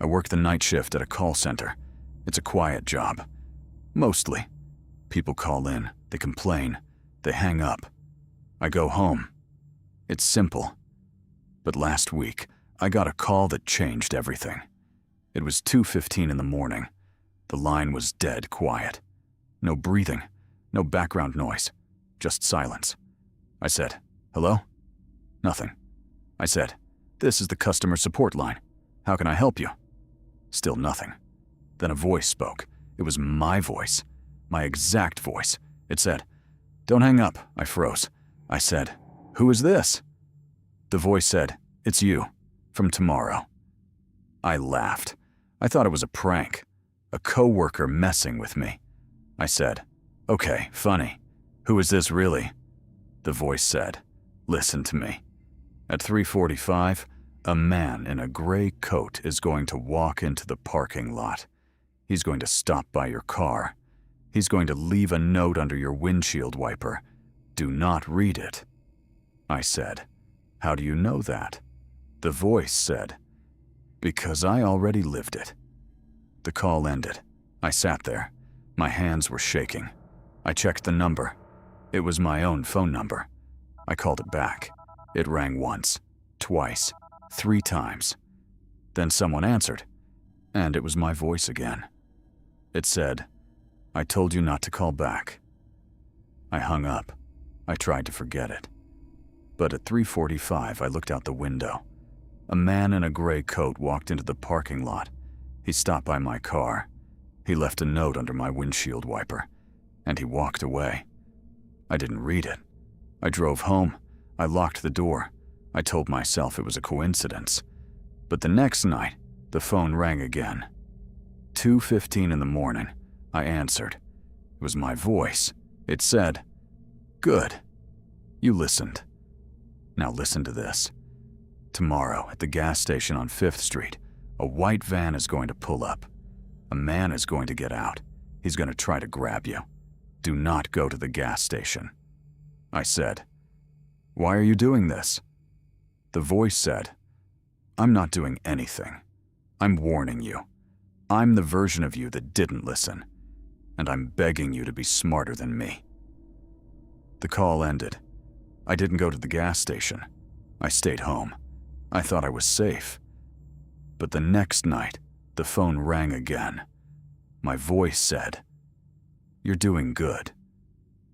I work the night shift at a call center. It's a quiet job. Mostly. People call in, they complain, they hang up. I go home. It's simple. But last week, I got a call that changed everything. It was 2:15 in the morning. The line was dead quiet. No breathing, no background noise, just silence. I said, "Hello?" Nothing. I said, "This is the customer support line. How can I help you?" Still nothing. Then a voice spoke. It was my voice, my exact voice. It said, "Don't hang up." I froze. I said, "Who is this?" The voice said, "It's you, from tomorrow." I laughed. I thought it was a prank, a coworker messing with me. I said, "Okay, funny. Who is this really?" The voice said, "Listen to me. At 3:45, a man in a gray coat is going to walk into the parking lot. He's going to stop by your car. He's going to leave a note under your windshield wiper. Do not read it." I said, "How do you know that?" The voice said, "Because I already lived it." The call ended. I sat there. My hands were shaking. I checked the number. It was my own phone number. I called it back. It rang once, twice, 3 times. Then someone answered, and it was my voice again. It said, "I told you not to call back." I hung up. I tried to forget it. But at 3:45, I looked out the window. A man in a gray coat walked into the parking lot. He stopped by my car. He left a note under my windshield wiper, and he walked away. I didn't read it. I drove home. I locked the door. I told myself it was a coincidence. But the next night, the phone rang again. 2:15 in the morning, I answered. It was my voice. It said, "Good. You listened. Now listen to this. Tomorrow, at the gas station on 5th Street, a white van is going to pull up. A man is going to get out. He's going to try to grab you. Do not go to the gas station." I said, "Why are you doing this?" The voice said, "I'm not doing anything. I'm warning you. I'm the version of you that didn't listen, and I'm begging you to be smarter than me." The call ended. I didn't go to the gas station. I stayed home. I thought I was safe. But the next night, the phone rang again. My voice said, "You're doing good,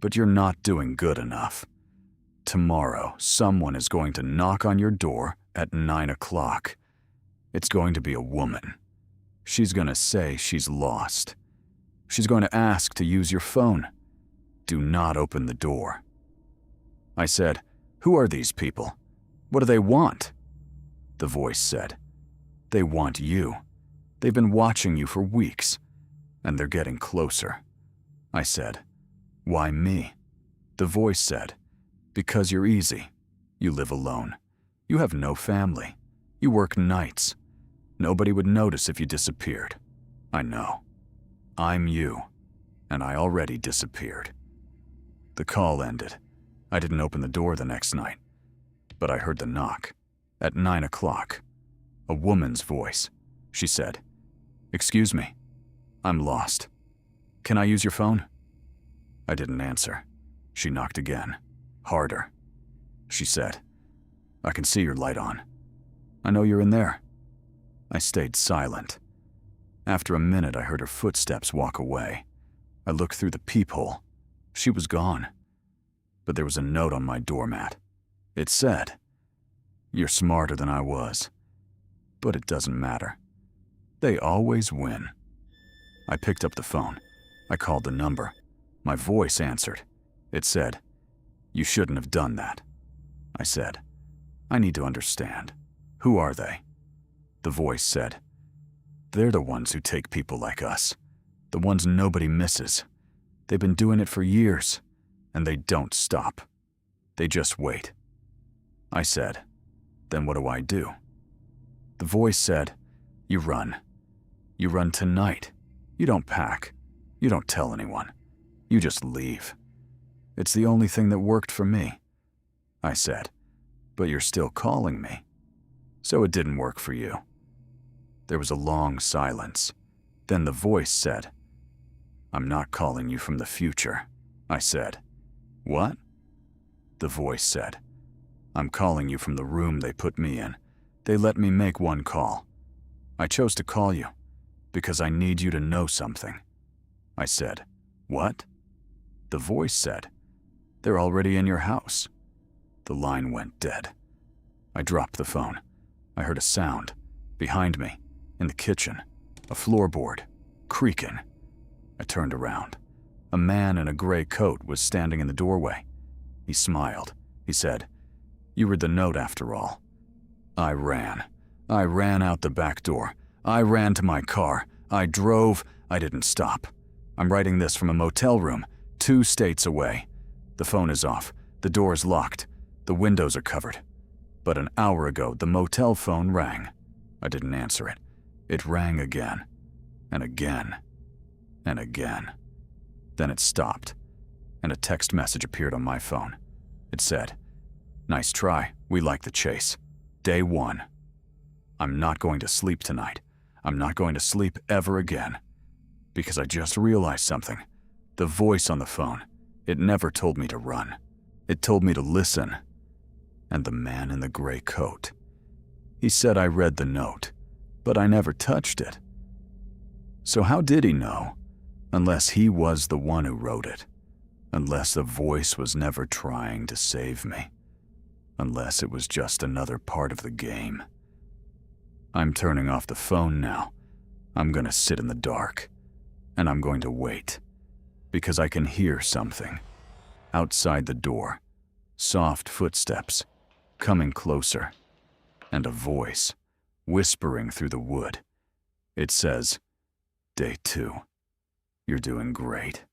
but you're not doing good enough. Tomorrow, someone is going to knock on your door at 9 o'clock. It's going to be a woman. She's going to say she's lost. She's going to ask to use your phone. Do not open the door." I said, "Who are these people? What do they want?" The voice said, "They want you. They've been watching you for weeks, and they're getting closer." I said, "Why me?" The voice said, "Because you're easy. You live alone. You have no family. You work nights. Nobody would notice if you disappeared. I know. I'm you, and I already disappeared." The call ended. I didn't open the door the next night, but I heard the knock. At 9 o'clock, a woman's voice. She said, "Excuse me, I'm lost. Can I use your phone?" I didn't answer. She knocked again, harder. She said, "I can see your light on. I know you're in there." I stayed silent. After a minute, I heard her footsteps walk away. I looked through the peephole. She was gone. But there was a note on my doormat. It said, "You're smarter than I was. But it doesn't matter. They always win." I picked up the phone. I called the number. My voice answered. It said, "You shouldn't have done that." I said, "I need to understand. Who are they?" The voice said, "They're the ones who take people like us. The ones nobody misses. They've been doing it for years, and they don't stop. They just wait." I said, "Then what do I do?" The voice said, "You run. You run tonight. You don't pack. You don't tell anyone. You just leave. It's the only thing that worked for me." I said, "But you're still calling me. So it didn't work for you." There was a long silence. Then the voice said, "I'm not calling you from the future." I said, "What?" The voice said, "I'm calling you from the room they put me in. They let me make one call. I chose to call you because I need you to know something." I said, "What?" The voice said, "They're already in your house." The line went dead. I dropped the phone. I heard a sound behind me, in the kitchen, a floorboard creaking. I turned around. A man in a gray coat was standing in the doorway. He smiled. He said, "You read the note after all." I ran. I ran out the back door. I ran to my car. I drove. I didn't stop. I'm writing this from a motel room, 2 states away. The phone is off. The door is locked. The windows are covered. But an hour ago, the motel phone rang. I didn't answer it. It rang again, and again, and again. Then it stopped, and a text message appeared on my phone. It said, "Nice try. We like the chase. Day 1. I'm not going to sleep tonight. I'm not going to sleep ever again. Because I just realized something. The voice on the phone, it never told me to run. It told me to listen." And the man in the gray coat, he said I read the note, but I never touched it. So how did he know? Unless he was the one who wrote it. Unless the voice was never trying to save me. Unless it was just another part of the game. I'm turning off the phone now. I'm gonna sit in the dark. And I'm going to wait. Because I can hear something. Outside the door. Soft footsteps. Coming closer. And a voice. Whispering through the wood. It says, "Day 2. You're doing great."